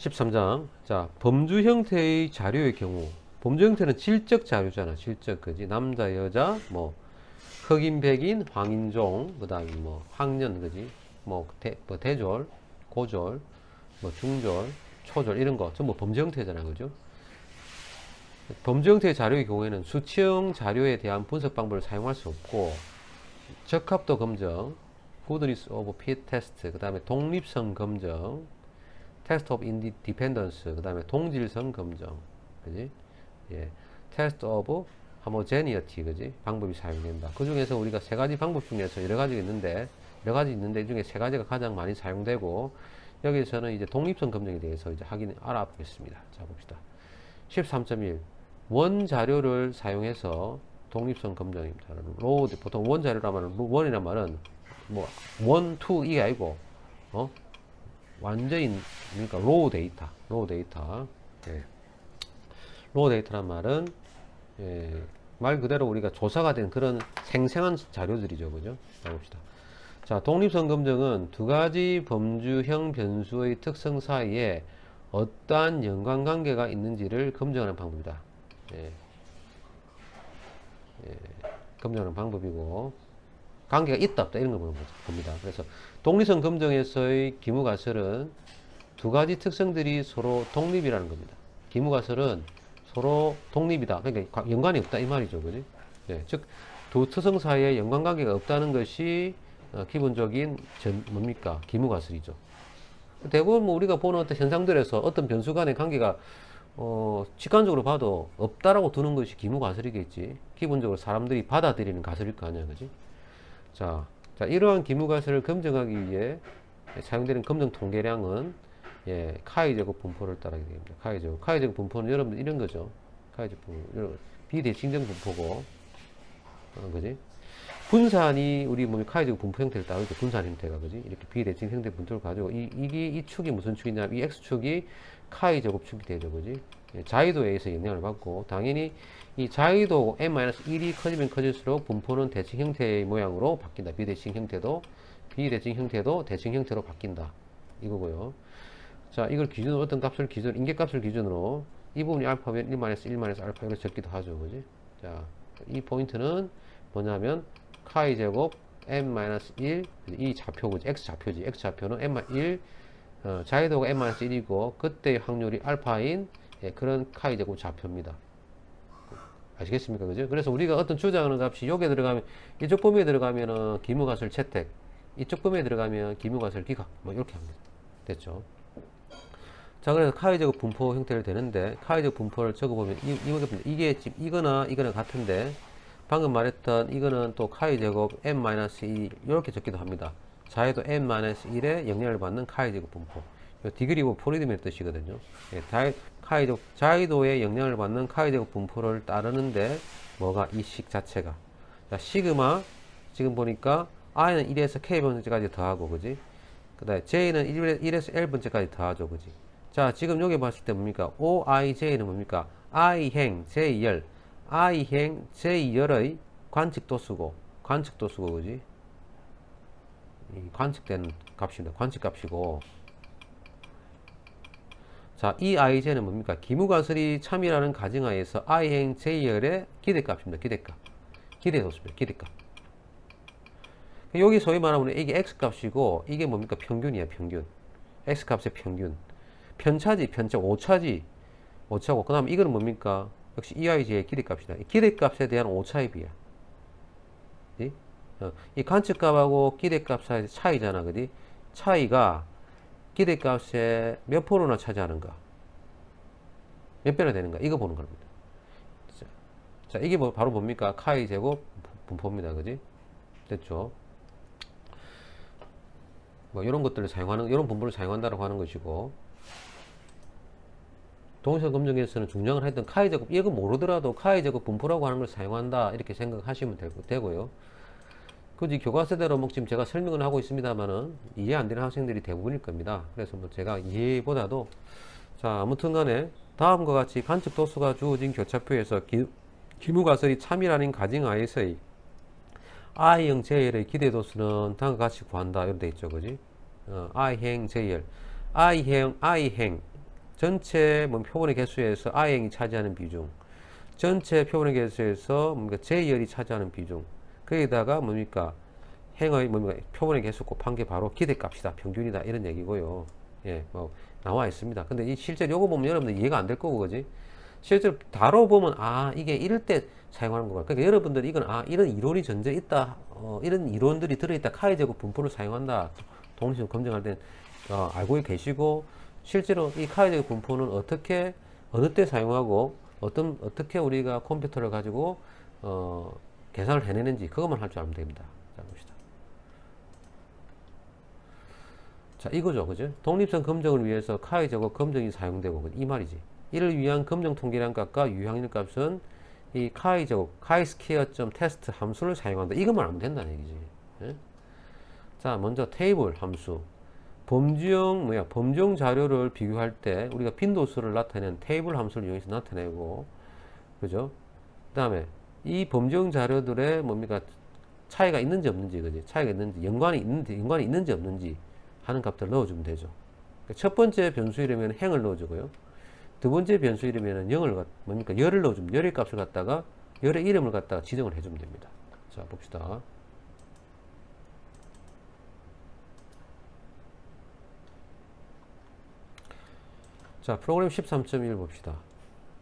13장. 자, 범주 형태의 자료의 경우. 범주 형태는 질적 자료잖아. 질적, 그지? 남자, 여자, 뭐, 흑인, 백인, 황인종, 그 다음에 뭐, 학년, 그지? 뭐, 대졸, 고졸, 뭐, 중졸, 초졸, 이런 거. 전부 범주 형태잖아. 그죠? 범주 형태의 자료의 경우에는 수치형 자료에 대한 분석 방법을 사용할 수 없고, 적합도 검정, goodness of fit test, 그 다음에 독립성 검정, test of independence, 그 다음에 동질성 검정, 그지? 예, test of homogeneity, 그지? 방법이 사용된다. 그 중에서 우리가 세 가지 방법 중에서 여러 가지 있는데, 이 중에 세 가지가 가장 많이 사용되고, 여기서는 이제 독립성 검정에 대해서 이제 알아보겠습니다. 자, 봅시다. 13.1. 원 자료를 사용해서 독립성 검정입니다. 로드, 보통 원 자료라면, 원이란 말은, 뭐, 원, 투, 이게 아니고, 완전히, 그러니까, 로우 데이터. 예. 로우 데이터란 말은, 예, 말 그대로 우리가 조사가 된 그런 생생한 자료들이죠. 그죠? 자, 봅시다. 자, 독립성 검정은 두 가지 범주형 변수의 특성 사이에 어떠한 연관관계가 있는지를 검증하는 방법이다. 예. 예. 검증하는 방법이고, 관계가 있다 없다 이런 걸 봅니다. 그래서 독립성 검정에서의 기무가설은 두 가지 특성들이 서로 독립이라는 겁니다. 기무가설은 서로 독립이다. 그러니까 연관이 없다 이 말이죠. 그지? 네, 즉 두 특성 사이에 연관관계가 없다는 것이 기본적인 뭡니까? 기무가설이죠. 대부분 뭐 우리가 보는 어떤 현상들에서 어떤 변수 간의 관계가 직관적으로 봐도 없다라고 두는 것이 기무가설이겠지. 기본적으로 사람들이 받아들이는 가설일 거 아니야. 그지? 자, 이러한 기무가설을 검증하기 위해 사용되는 검증 통계량은 예, 카이 제곱 분포를 따르게 됩니다. 카이 제곱 분포는 여러분들 이런 거죠. 카이 제곱 분포, 비대칭적 분포고, 그지? 분산이 우리 몸의 카이 제곱 분포 형태를 따르죠. 분산 형태가, 그지? 이렇게 비대칭 형태 분포를 가지고 이 축이 무슨 축이냐면 이 x 축이 카이 제곱 축이 되죠, 그지? 예, 자위도에 의해서 영향을 받고 당연히 이 자위도 n-1이 커지면 커질수록 분포는 대칭 형태의 모양으로 바뀐다. 비대칭 형태도 대칭 형태로 바뀐다. 이거고요. 자, 이걸 기준으로 어떤 값을 인계값을 기준으로 이 부분이 알파면 1-1 알파 이렇게 적기도 하죠. 그지? 자, 이 포인트는 뭐냐면 카이 제곱 n-1 이 좌표지. x 좌표는 n-1 자위도가 n-1이고 그때의 확률이 알파인 예, 그런 카이 제곱 좌표입니다. 아시겠습니까? 그죠? 그래서 우리가 어떤 주장하는 값이 여기에 들어가면 이쪽 범위에 들어가면은 기무가설 채택, 이쪽 범위에 들어가면 기무가설 기각 뭐 이렇게 합니다. 됐죠? 자, 그래서 카이 제곱 분포 형태를 되는데 카이 제곱 분포를 적어보면 이게 지금 이거나 같은데 방금 말했던 이거는 또 카이 제곱 n-2 이렇게 적기도 합니다. 자위도 n-1에 영향을 받는 카이 제곱 분포. 디그리 오브 프리덤의 뜻이거든요. 예, 자위도에 영향을 받는 카이 제곱 분포를 따르는데 뭐가 이 식 자체가. 자, 시그마 지금 보니까 i는 1에서 k번째까지 더하고, 그지? 그 다음에 j는 1에서 l번째까지 더하죠, 그지? 자, 지금 여기 봤을 때 뭡니까? OIJ는 뭡니까? I행 J열, I행 J열의 관측도수고, 그지? 이 관측되는 값입니다. 관측값이고. 자, 이 IJ는 뭡니까? 기무가설이 참이라는 가정하에서 I행 J열의 기대값입니다. 기대도수입니다. 기대값. 여기 소위 말하면 이게 X값이고, 이게 뭡니까? 평균이야, 평균. X값의 평균. 편차지, 오차고. 그 다음에 이거는 뭡니까? 역시 EIJ의 기대값이다. 이 기대값에 대한 오차의 비야. 이 관측값하고 기대값 사이의 차이잖아, 그지? 차이가 기대값에 몇 프로나 차지하는가? 몇 배나 되는가? 이거 보는 겁니다. 자, 이게 뭐 바로 뭡니까? 카이 제곱 분포입니다, 그지? 됐죠? 뭐 이런 것들을 사용하는, 이런 분포를 사용한다라고 하는 것이고, 동시에 검증에서는 중량을 했던 카이 제곱, 이거 모르더라도 카이 제곱 분포라고 하는 걸 사용한다 이렇게 생각하시면 되고요. 굳이 교과서대로 뭐 지금 제가 설명을 하고 있습니다만은 이해 안 되는 학생들이 대부분일 겁니다. 그래서 뭐 제가 이해보다도 자, 아무튼 간에 다음과 같이 관측 도수가 주어진 교차표에서 기무가설이 참이라는 가정하에서의 I형 J열의 기대도수는 다음과 같이 구한다 이런 데 있죠, 그지? I행 J열, I행 전체 뭐 표본의 개수에서 I행이 차지하는 비중, 전체 표본의 개수에서 뭔가 J열이 차지하는 비중, 거기다가 뭡니까 행의 뭡니까 표본의 개수 곱한 게 바로 기대값이다, 평균이다, 이런 얘기고요. 예, 뭐 나와 있습니다. 근데 이 실제 요거 보면 여러분들 이해가 안 될 거고, 그지? 실제로 다뤄보면 아 이게 이럴 때 사용하는 거구나. 그러니까 여러분들이 이건 아 이런 이론이 전제 있다, 이런 이론들이 들어있다, 카이 제곱 분포를 사용한다, 독립성 검증할 때 알고 계시고, 실제로 이 카이 제곱 분포는 어떻게 어느 때 사용하고 어떻게 우리가 컴퓨터를 가지고 계산을 해내는지 그것만 할 줄 알면 됩니다. 자 봅시다. 자 이거죠, 그죠? 독립성 검증을 위해서 카이 제곱 검증이 사용되고, 이 말이지. 이를 위한 검증 통계량 값과 유형일 값은 이 카이 제곱, 카이 스퀘어 점 테스트 함수를 사용한다. 이것만 알면 된다는 얘기지. 예? 자, 먼저 테이블 함수. 범주형 자료를 비교할 때 우리가 빈도수를 나타내는 테이블 함수를 이용해서 나타내고, 그죠? 그 다음에 이 범주형 자료들의 뭡니까 차이가 있는지 없는지, 그지? 차이가 있는지, 연관이 있는지 없는지 하는 값들을 넣어주면 되죠. 그러니까 첫 번째 변수 이름에는 행을 넣어주고요. 두 번째 변수 이름에는 열을 넣어주면 열의 값을 갖다가 열의 이름을 갖다가 지정을 해주면 됩니다. 자 봅시다. 자 프로그램 13.1 봅시다.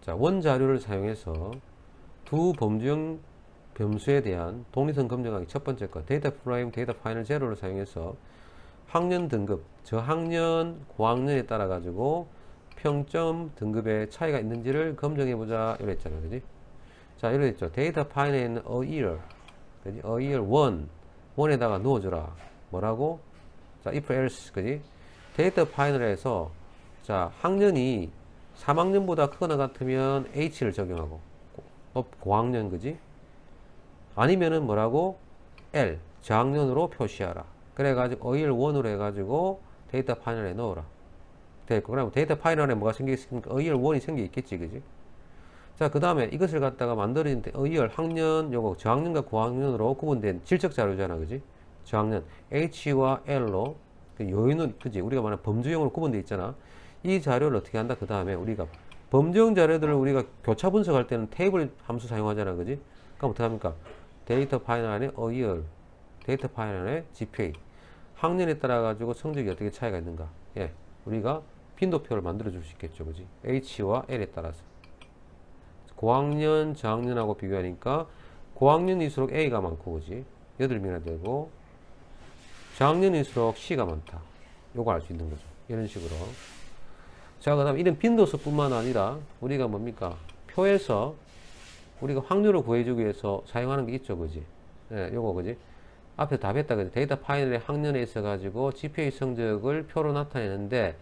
자 원자료를 사용해서 두 범주형 변수에 대한 독립성 검증하기 첫 번째 거 데이터 프라임 데이터 파이널 제로를 사용해서 학년 등급 저학년 고학년에 따라 가지고 평점 등급의 차이가 있는지를 검증해보자 이랬잖아요, 그지? 자 이랬죠. 데이터 파일에 있는 a year, 그지? a year 1에다가 넣어주라. 뭐라고? 자 if else, 그지? 데이터 파일에서 자 학년이 3학년보다 크거나 같으면 h를 적용하고 고학년, 그지? 아니면은 뭐라고? l 저학년으로 표시하라. 그래가지고 a year 1으로 해가지고 데이터 파일에 넣어라. 됐고, 그럼 데이터 파이널에 뭐가 생기겠습니까? a year 1이 생겨 있겠지, 그지? 자, 그 다음에 이것을 갖다가 만들어진 a year 학년, 요거 저학년과 고학년으로 구분된 질적 자료잖아, 그지? 저학년 H와 L로 요인은, 그지? 우리가 말하는 범주형으로 구분되어 있잖아. 이 자료를 어떻게 한다? 그 다음에 우리가 범주형 자료들을 우리가 교차 분석할 때는 테이블 함수 사용하잖아, 그지? 그럼 어떻게 합니까? 데이터 파이널 안에 a year, 데이터 파이널 안에 GPA, 학년에 따라 가지고 성적이 어떻게 차이가 있는가? 예, 우리가 빈도표를 만들어 줄 수 있겠죠, 그지? H와 L에 따라서 고학년, 저학년하고 비교하니까 고학년일수록 A가 많고, 그지? 8명이나 되고 저학년일수록 C가 많다. 요거 알 수 있는 거죠. 이런 식으로. 자, 그 다음에 이런 빈도수 뿐만 아니라 우리가 뭡니까? 표에서 우리가 확률을 구해주기 위해서 사용하는 게 있죠, 그지? 예, 요거, 그지? 앞에 답했다, 그지? 데이터 파일의 학년에 있어가지고 GPA 성적을 표로 나타내는데,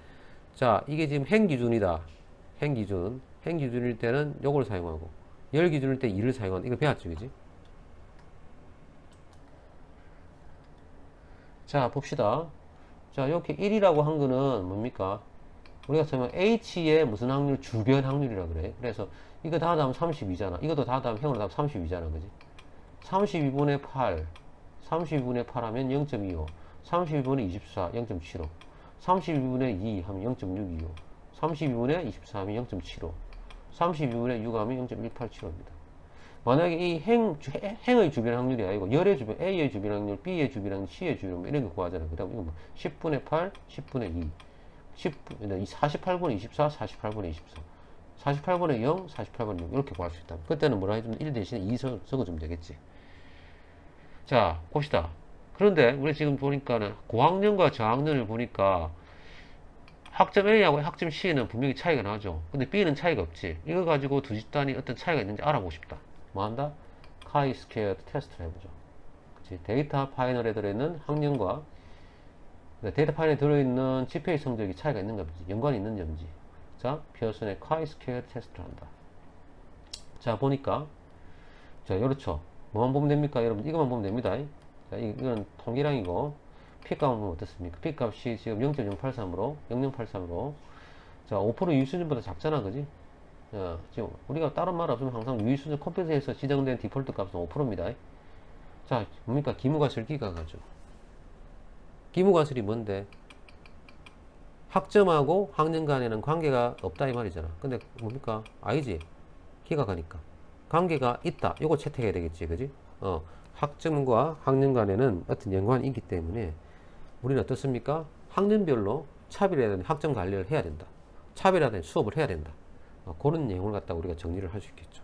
자, 이게 지금 행 기준이다. 행 기준일 때는 요걸 사용하고, 열 기준일 때 2를 사용한다. 이거 배웠죠, 그지? 자, 봅시다. 자, 이렇게 1이라고 한 거는 뭡니까? 우리가 설명 H의 무슨 확률? 주변 확률이라 그래. 그래서 이거 다 더하면 32잖아. 이것도 다 더하면 형으로 다 32잖아, 그지? 32분의 8. 32분의 8 하면 0.25. 32분의 24, 0.75. 32분의 2 하면 0.625. 32분의 24 하면 0.75. 32분의 6 하면 0.187입니다. 만약에 이 행의 주변 확률이 아니고 열의 주변, A의 주변 확률, B의 주변 확률, C의 주변 확률, 이런 거 구하잖아. 그 다음 이거 뭐 10분의 8, 10분의 2. 48분의 24, 48분의 24. 48분의 0, 48분의 6. 이렇게 구할 수 있다. 그때는 뭐라 해주면 1 대신에 2 적어주면 되겠지. 자, 봅시다. 그런데 우리 지금 보니까는 고학년과 저학년을 보니까 학점 A하고 학점 C는 분명히 차이가 나죠. 근데 B는 차이가 없지. 이거 가지고 두 집단이 어떤 차이가 있는지 알아보고 싶다. 뭐 한다? 카이 스퀘어 테스트를 해보죠. 그치? 데이터 파이널에 들어있는 학년과 데이터 파이널에 들어있는 GPA 성적이 차이가 있는가 보지. 연관이 있는지 없는지. 자, 피어슨의 카이 스퀘어 테스트를 한다. 자, 보니까 자, 그렇죠. 뭐만 보면 됩니까? 여러분, 이것만 보면 됩니다. 자, 이건 통계량이고, P값을 보면 어떻습니까? P값이 지금 0.083으로, 0083으로. 자, 5% 유의수준보다 작잖아, 그지? 자, 지금, 우리가 다른 말 없으면 항상 유의수준 컴퓨터에서 지정된 디폴트 값은 5%입니다. 자, 뭡니까? 기무가슬 기가가죠. 기무가슬이 뭔데? 학점하고 학년 간에는 관계가 없다 이 말이잖아. 근데 뭡니까? 아니지. 기각하니까. 관계가 있다. 요거 채택해야 되겠지. 그지? 학점과 학년 간에는 어떤 연관이 있기 때문에 우리는 어떻습니까? 학년별로 차별이라든지 학점 관리를 해야 된다. 차별이라든지 수업을 해야 된다. 그런 내용을 갖다 우리가 정리를 할 수 있겠죠.